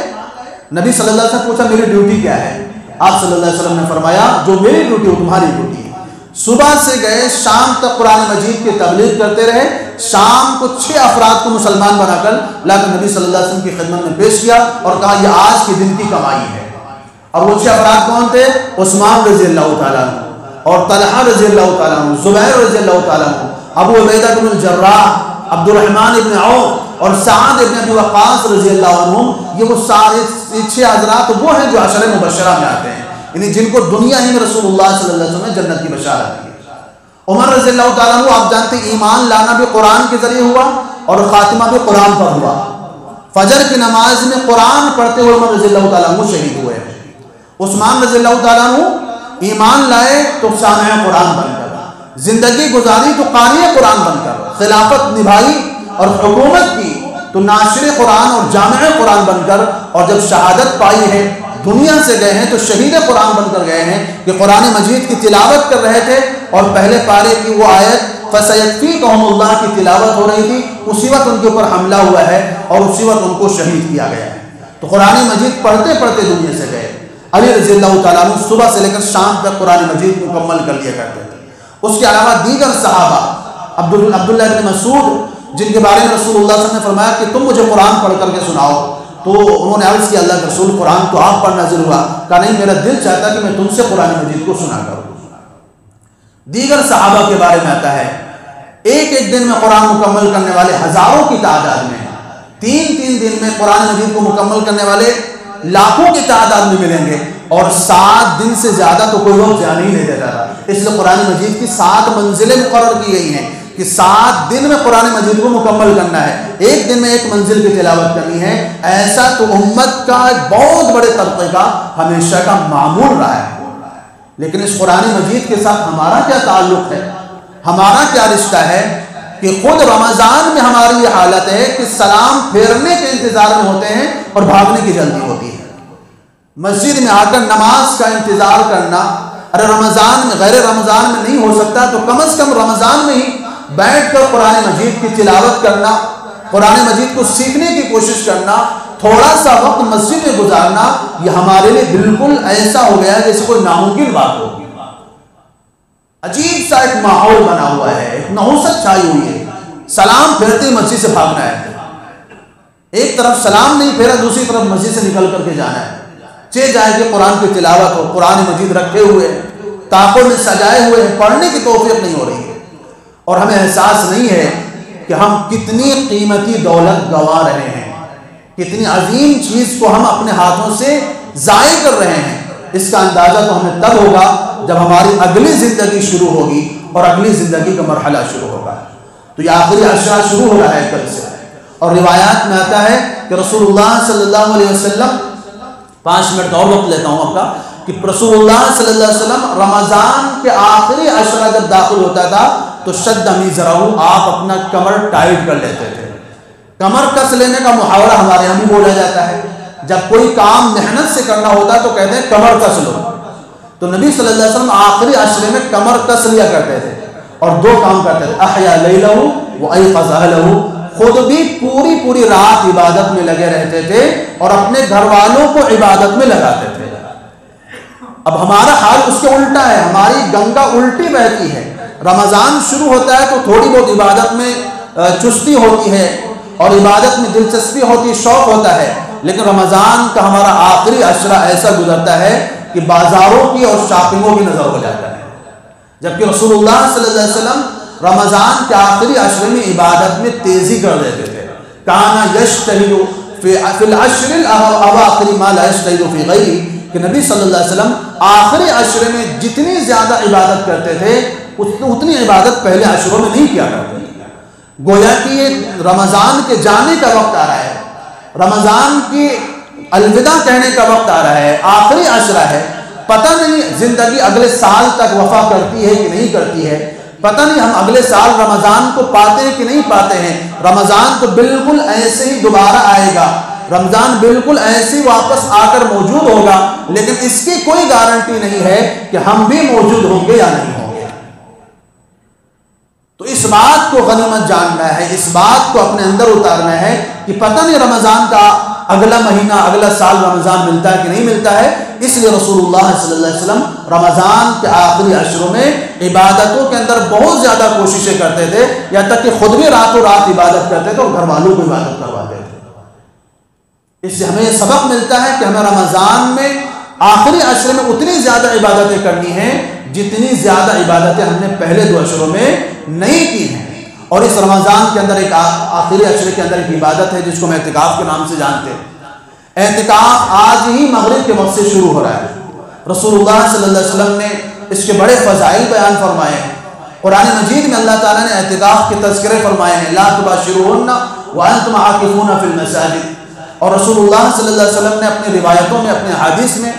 نبی صلی اللہ علیہ وسلم پوچھا میری ڈیوٹی کیا ہے؟ آپ صلی اللہ علیہ وسلم نے فرمایا جو میری ڈیوٹی ہو تمہاری ڈیوٹی ہے۔ صبح سے گئے شام تک قرآن مجید کی تبلیغ کرتے رہے، شام کو 6 افراد کو مسلمان بنا کر لا کر نبی صلی اللہ علیہ وسلم کی خدمت میں پیش کیا اور کہا یہ آج کے دن کی کمائی ہے۔ اور وہ 6 افراد کون تھے؟ عثمان رضی اللہ تعالیٰ عنہ اور طلحہ رضی اللہ تعالیٰ عنہ، زبیر رضی اللہ تعالیٰ عنہ، ابو عبیدہ بن الجراح، عبد الرحمن ابن عوف اور سعد ابن ابی وقاص رضی اللہ عنہم۔ یہ وہ سارے 6 حضرات وہ ہیں جو عشرہ مبشرہ میں آتے ہیں، یعنی جن کو دنیا ہی میں رسول اللہ صلی اللہ علیہ وسلم نے جنت کی بشارت دی۔ عمر رضی اللہ تعالیٰ عنہ، آپ جانتے ہیں ایمان لانا بھی قرآن کے ذریعے ہوا اور خاتمہ بھی قرآن پر ہوا۔ فجر کی نماز میں قرآن پڑھتے ہوئے عمر رضی اللہ تعالیٰ عنہ شہید ہوئے۔ عثمان رضی اللہ تعالیٰ عنہ ایمان لائے تو سامع قرآن بن کر، زندگی گزاری تو قاری قرآن بن کر، خلافت نبھائی اور حکومت کی تو ناشر قرآن اور جامع قرآن بن کر، اور جب شہادت پائی ہے دنیا سے گئے ہیں تو شہید قرآن بن کر گئے ہیں کہ قرآن مجید کی تلاوت کر رہے تھے اور پہلے پارے کی وہ آیت فَسَيَكْفِيكَهُمُ اللَّهُ کی تلاوت ہو رہی تھی، اسی وقت ان کے اوپر حملہ ہوا ہے اور اسی وقت ان کو شہید کیا گیا ہے۔ تو قرآن مجید پڑھتے پڑھتے دنیا سے گئے۔ علی رضی اللہ تعالیٰ عنہ صبح سے لے کر شام تک قرآن مجید مکمل کر لیا کرتے تھے۔ اس کے علاوہ دیگر صحابہ، عبداللہ بن مسعود جن کے بارے میں رسول اللہ صلی اللہ علیہ وسلم نے فرمایا کہ تم مجھے قرآن پڑھ کر کے سناؤ، تو انہوں نے عرض کیا اللہ کے رسول قرآن تو آپ پر نازل ہوا، کہا نہیں میرا دل چاہتا کہ میں تم سے قرآن مجید کو سنا کروں۔ دیگر صحابہ کے بارے میں آتا ہے ایک ایک دن میں قرآن مکمل کرنے والے ہزاروں کی تعداد میں، 3 دن میں قرآن مجید کو مکمل کرنے والے لاکھوں کی تعداد میں ملیں گے، اور 7 دن سے زیادہ تو کوئی لوگ جان ہی نہیں دیتا تھا۔ اس لیے قرآن مجید کی 7 منزلیں مقرر کی گئی ہیں کہ 7 دن میں قرآن مجید کو مکمل کرنا ہے، ایک دن میں ایک منزل کی تلاوت کرنی ہے۔ ایسا تو امت کا ایک بہت بڑے طبقے کا ہمیشہ کا معمول رہا ہے۔ لیکن اس قرآن مجید کے ساتھ ہمارا کیا تعلق ہے، ہمارا کیا رشتہ ہے کہ خود رمضان میں ہماری یہ حالت ہے کہ سلام پھیرنے کے انتظار میں ہوتے ہیں اور بھاگنے کی جلدی ہوتی ہے۔ مسجد میں آ کر نماز کا انتظار کرنا ارے رمضان میں غیر رمضان میں نہیں ہو سکتا تو کم از کم رمضان میں ہی بیٹھ کر قرآن مجید کی تلاوت کرنا، قرآن مجید کو سیکھنے کی کوشش کرنا، تھوڑا سا وقت مسجد میں گزارنا، یہ ہمارے لیے بالکل ایسا ہو گیا جیسے کوئی ناممکن بات ہو۔ عجیب سا ایک ماحول بنا ہوا ہے، ایک نحوست چھائی ہوئی ہے۔ سلام پھیرتے مسجد سے بھاگنا ہے، ایک طرف سلام نہیں پھیرا دوسری طرف مسجد سے نکل کر کے جانا ہے، جائے کہ قرآن کی تلاوت ہو، قرآن مجید رکھے ہوئے طاقوں میں سجائے ہوئے ہیں، پڑھنے کی توفیق نہیں ہو رہی ہے، اور ہمیں احساس نہیں ہے کہ ہم کتنی قیمتی دولت گنوا رہے ہیں، کتنی عظیم چیز کو ہم اپنے ہاتھوں سے ضائع کر رہے ہیں۔ اس کا اندازہ تو ہمیں تب ہوگا جب ہماری اگلی زندگی شروع ہوگی اور اگلی زندگی کا مرحلہ شروع ہوگا۔ تو یہ آخری عشرہ شروع ہو رہا ہے کل سے، اور روایات میں آتا ہے کہ رسول اللہ صلی اللہ علیہ وسلم، 5 منٹ اور وقت لیتا ہوں آپ کا، کہ رسول اللہ صلی اللہ علیہ وسلم رمضان کے آخری عشرہ جب داخل ہوتا تھا تو شد میزرہ، آپ اپنا کمر ٹائٹ کر لیتے تھے۔ کمر کس لینے کا محاورہ ہمارے یہاں بھی بولا جاتا ہے، جب کوئی کام محنت سے کرنا ہوتا ہے تو کہتے ہیں کمر کس لو۔ تو نبی صلی اللہ علیہ وسلم آخری عشرے میں کمر کس لیا کرتے تھے اور 2 کام کرتے تھے، احیا لیلہ و ایقظ اہلہ، خود بھی پوری رات عبادت میں لگے رہتے تھے اور اپنے گھر والوں کو عبادت میں لگاتے تھے۔ اب ہمارا حال اس کے الٹا ہے، ہماری گنگا الٹی بہتی ہے۔ رمضان شروع ہوتا ہے تو تھوڑی بہت عبادت میں چستی ہوتی ہے اور عبادت میں دلچسپی ہوتی ہے، شوق ہوتا ہے، لیکن رمضان کا ہمارا آخری عشرہ ایسا گزرتا ہے کہ بازاروں کی اور شاپنگوں کی نظر ہو جاتا ہے، جبکہ رسول اللہ صلی اللہ علیہ وسلم رمضان کے آخری عشرے میں عبادت میں تیزی کر دیتے تھے۔ کانا یجتہد فی العشر الاواخر ما لا یجتہد فی غیرہ، کہ نبی صلی اللہ علیہ وسلم آخری عشرے میں جتنی زیادہ عبادت کرتے تھے اتنی عبادت پہلے عشروں میں نہیں کیا کرتے تھے۔ گویا کہ یہ رمضان کے جانے کا وقت آ رہا ہے، رمضان کی الوداع کہنے کا وقت آ رہا ہے، آخری عشرہ ہے، پتہ نہیں زندگی اگلے سال تک وفا کرتی ہے کہ نہیں کرتی ہے، پتہ نہیں ہم اگلے سال رمضان کو پاتے ہیں کہ نہیں پاتے ہیں۔ رمضان تو بالکل ایسے ہی دوبارہ آئے گا، رمضان بالکل ایسے ہی واپس آ کر موجود ہوگا، لیکن اس کی کوئی گارنٹی نہیں ہے کہ ہم بھی موجود ہوں گے یا نہیں ہوں گے۔ تو اس بات کو غنیمت جاننا ہے، اس بات کو اپنے اندر اتارنا ہے کہ پتہ نہیں رمضان کا اگلا مہینہ اگلا سال رمضان ملتا ہے کہ نہیں ملتا ہے۔ اس لیے رسول اللہ صلی اللہ علیہ وسلم رمضان کے آخری عشروں میں عبادتوں کے اندر بہت زیادہ کوششیں کرتے تھے، یہاں تک کہ خود بھی راتوں رات عبادت کرتے تھے اور گھر والوں کو عبادت کرواتے تھے۔ اس سے ہمیں یہ سبق ملتا ہے کہ ہمیں رمضان میں آخری عشرے میں اتنی زیادہ عبادتیں کرنی ہیں جتنی زیادہ عبادتیں ہم نے پہلے 2 عشروں میں نہیں کی ہیں۔ اور اس رمضان کے اندر ایک آخری عشرے کے اندر ایک عبادت ہے جس کو ہم اعتکاف کے نام سے جانتے ہیں۔ اعتکاف آج ہی مغرب کے وقت سے شروع ہو رہا ہے۔ رسول اللہ صلی اللہ علیہ وسلم نے اس کے بڑے فضائل بیان فرمائے ہیں۔ قرآن مجید میں اللہ تعالیٰ نے اعتکاف کے تذکرے فرمائے ہیں، لا تباشروہن وانتم عاکفون فی المساجد، اور رسول اللہ صلی اللہ علیہ وسلم نے اپنی روایتوں میں اپنے حدیث میں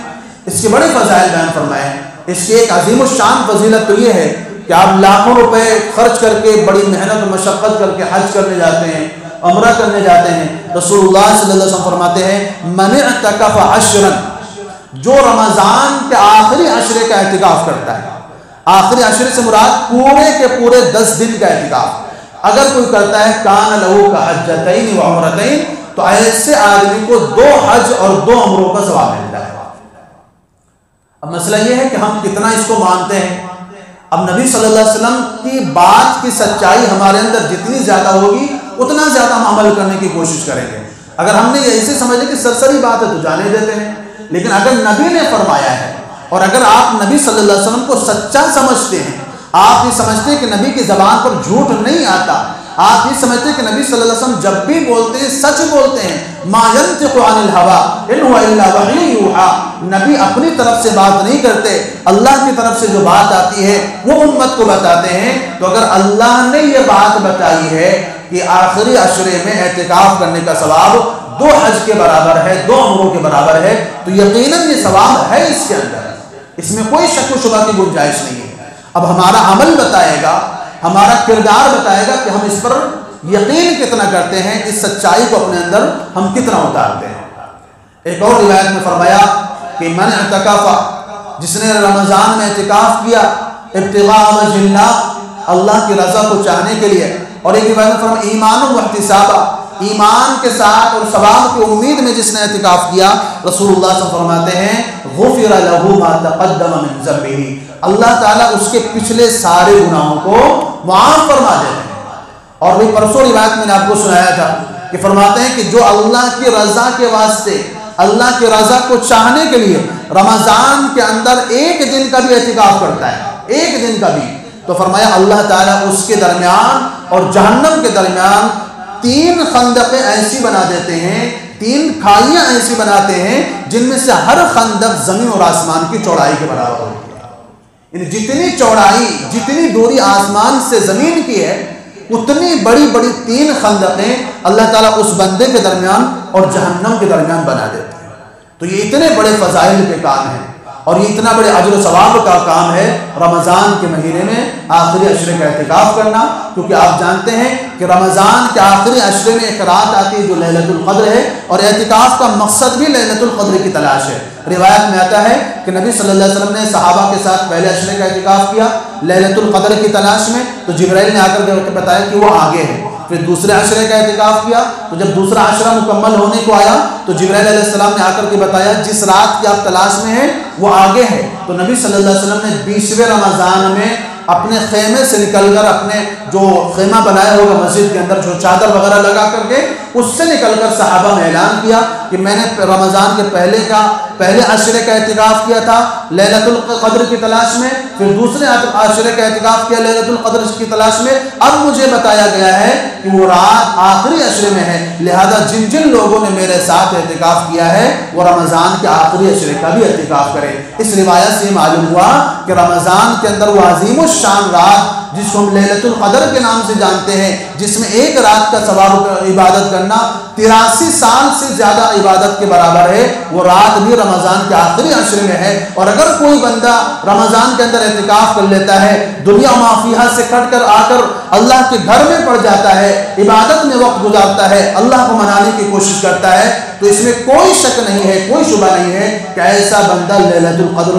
اس کے بڑے فضائل بیان فرمائے ہیں۔ اس کی ایک عظیم الشان فضیلت تو یہ ہے کہ آپ لاکھوں روپے خرچ کر کے بڑی محنت و مشقت کر کے حج کرنے جاتے ہیں، عمرہ کرنے جاتے ہیں۔ رسول اللہ صلی اللہ علیہ وسلم فرماتے ہیں من اعتکف عشرا، جو رمضان کے آخری عشرے کا اعتکاف کرتا ہے، آخری عشرے سے مراد پورے کے پورے 10 دن کا اعتکاف اگر کوئی کرتا ہے، کان لہ کحجتین و عمرتین، تو ایسے آدمی کو 2 حج اور 2 عمروں کا ثواب ملتا ہے۔ اب مسئلہ یہ ہے کہ ہم کتنا اس کو مانتے ہیں۔ اب نبی صلی اللہ علیہ وسلم کی بات کی سچائی ہمارے اندر جتنی زیادہ ہوگی اتنا زیادہ ہم عمل کرنے کی کوشش کریں گے۔ اگر ہم نے ایسے سمجھے کہ سرسری بات ہے تو جانے دیتے ہیں، لیکن اگر نبی نے فرمایا ہے اور اگر آپ نبی صلی اللہ علیہ وسلم کو سچا سمجھتے ہیں، آپ یہ سمجھتے ہیں کہ نبی کی زبان پر جھوٹ نہیں آتا، آپ یہ سمجھتے ہیں کہ نبی صلی اللہ علیہ وسلم جب بھی بولتے ہیں سچ بولتے ہیں، ما ينطق عن الهوى ان هو الا وحی یوحى، نبی اپنی طرف سے بات نہیں کرتے، اللہ کی طرف سے جو بات آتی ہے وہ امت کو بتاتے ہیں۔ تو اگر اللہ نے یہ بات بتائی ہے کہ آخری عشرے میں اعتکاف کرنے کا ثواب 2 حج کے برابر ہے، 2 عمروں کے برابر ہے، تو یقیناً یہ ثواب ہے اس کے اندر، اس میں کوئی شک و شبہ کی گنجائش نہیں ہے۔ اب ہمارا عمل بتائے گا، ہمارا کردار بتائے گا کہ ہم اس پر یقین کتنا کرتے ہیں، اس سچائی کو اپنے اندر ہم کتنا اتارتے ہیں۔ ایک اور روایت میں فرمایا کہ من اعتکف، جس نے رمضان میں اعتکاف کیا ابتغاء وجہ اللہ، اللہ کی رضا کو چاہنے کے لیے، اور ایک روایت میں ایمان و احتسابا، ایمان کے ساتھ اور ثواب کی امید میں جس نے اعتکاف کیا، رسول اللہ صلی اللہ علیہ وسلم فرماتے ہیں غفر له ما تقدم من ذنبه، اللہ تعالیٰ اس کے پچھلے سارے گناہوں کو معاف فرما دیتے ہیں۔ اور وہ پرسوں روایت میں نے آپ کو سنایا تھا کہ فرماتے ہیں کہ جو اللہ کی رضا کے واسطے، اللہ کی رضا کو چاہنے کے لیے رمضان کے اندر ایک دن کا بھی اعتکاف کرتا ہے، ایک دن کا بھی، تو فرمایا اللہ تعالیٰ اس کے درمیان اور جہنم کے درمیان 3 خندقیں ایسی بنا دیتے ہیں، 3 کھائیاں ایسی بناتے ہیں جن میں سے ہر خندق زمین اور آسمان کی چوڑائی کے برابر ہوتی ہے۔ یعنی جتنی چوڑائی، جتنی دوری آسمان سے زمین کی ہے، اتنی بڑی بڑی 3 خندقیں اللہ تعالیٰ اس بندے کے درمیان اور جہنم کے درمیان بنا دیتے ہیں۔ تو یہ اتنے بڑے فضائل کے کام ہیں اور یہ اتنا بڑے اجر و ثواب کا کام ہے رمضان کے مہینے میں آخری عشرے کا اعتکاف کرنا، کیونکہ آپ جانتے ہیں کہ رمضان کے آخری عشرے میں ایک رات آتی ہے جو لیلۃ القدر ہے، اور اعتکاف کا مقصد بھی لیلۃ القدر کی تلاش ہے۔ روایت میں آتا ہے کہ نبی صلی اللہ علیہ وسلم نے صحابہ کے ساتھ پہلے عشرے کا اعتکاف کیا لیلۃ القدر کی تلاش میں، تو جبرائیل نے آ کر کے بتایا کہ وہ آگے ہے۔ پھر دوسرے عشرے کا اعتکاف کیا، تو جب دوسرا عشرہ مکمل ہونے کو آیا تو جبرائیل علیہ السلام نے آ کر کے بتایا جس رات کی آپ تلاش میں ہیں وہ آگے ہے۔ تو نبی صلی اللہ علیہ وسلم نے 20ویں رمضان میں اپنے خیمے سے نکل کر، اپنے جو خیمہ بنایا ہوگا مسجد کے اندر جو چادر وغیرہ لگا کر کے، اس سے نکل کر صحابہ میں اعلان کیا کہ میں نے رمضان کے پہلے عشرے کا اعتکاف کیا تھا لیلۃ القدر کی تلاش میں، پھر دوسرے عشرے کا اعتکاف کیا لیلۃ القدر کی تلاش میں، اب مجھے بتایا گیا ہے کہ وہ رات آخری عشرے میں ہے، لہذا جن جن لوگوں نے میرے ساتھ اعتکاف کیا ہے وہ رمضان کے آخری عشرے کا بھی اعتکاف کرے۔ اس روایت سے معلوم ہوا کہ رمضان کے اندر وہ عظیم الشان رات جس کو ہم لیلۃ القدر کے نام سے جانتے ہیں، جس میں ایک رات کا ثواب عبادت کرنا 83 سال سے زیادہ عبادت کے برابر ہے، وہ رات بھی رمضان کے آخری عشرے میں ہے۔ اور اگر کوئی بندہ رمضان کے اندر اعتکاف کر لیتا ہے، دنیا مافیہ سے کٹ کر آ کر اللہ کے گھر میں پڑ جاتا ہے، عبادت میں وقت گزارتا ہے، اللہ کو منانے کی کوشش کرتا ہے، تو اس میں کوئی شک نہیں ہے، کوئی شبہ نہیں ہے کہ ایسا بندہ لیلۃ القدر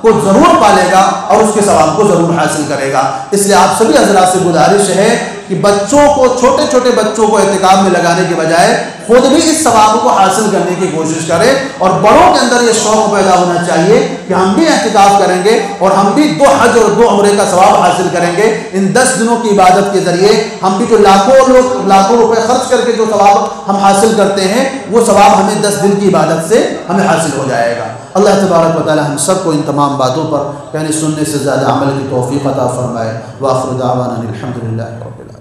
کو ضرور پالے گا اور اس کے ثواب کو ضرور حاصل کرے گا۔ اس لیے آپ سبھی حضرات سے گزارش ہے کہ بچوں کو، چھوٹے چھوٹے بچوں کو اعتکاف میں لگانے کے بجائے خود بھی اس ثواب کو حاصل کرنے کی کوشش کریں، اور بڑوں کے اندر یہ شوق پیدا ہونا چاہیے کہ ہم بھی اعتکاف کریں گے اور ہم بھی 2 حج اور 2 عمرے کا ثواب حاصل کریں گے۔ ان 10 دنوں کی عبادت کے ذریعے ہم بھی جو لاکھوں روپے خرچ کر کے جو ثواب ہم حاصل کرتے ہیں، وہ ثواب ہمیں 10 دن کی عبادت سے ہمیں حاصل ہو جائے گا۔ اللہ تبارک و تعالی ہم سب کو ان تمام باتوں پر یعنی سننے سے زیادہ عمل کی توفیق عطا فرمائے۔ وآخر دعوانا الحمدللہ رب العالمین۔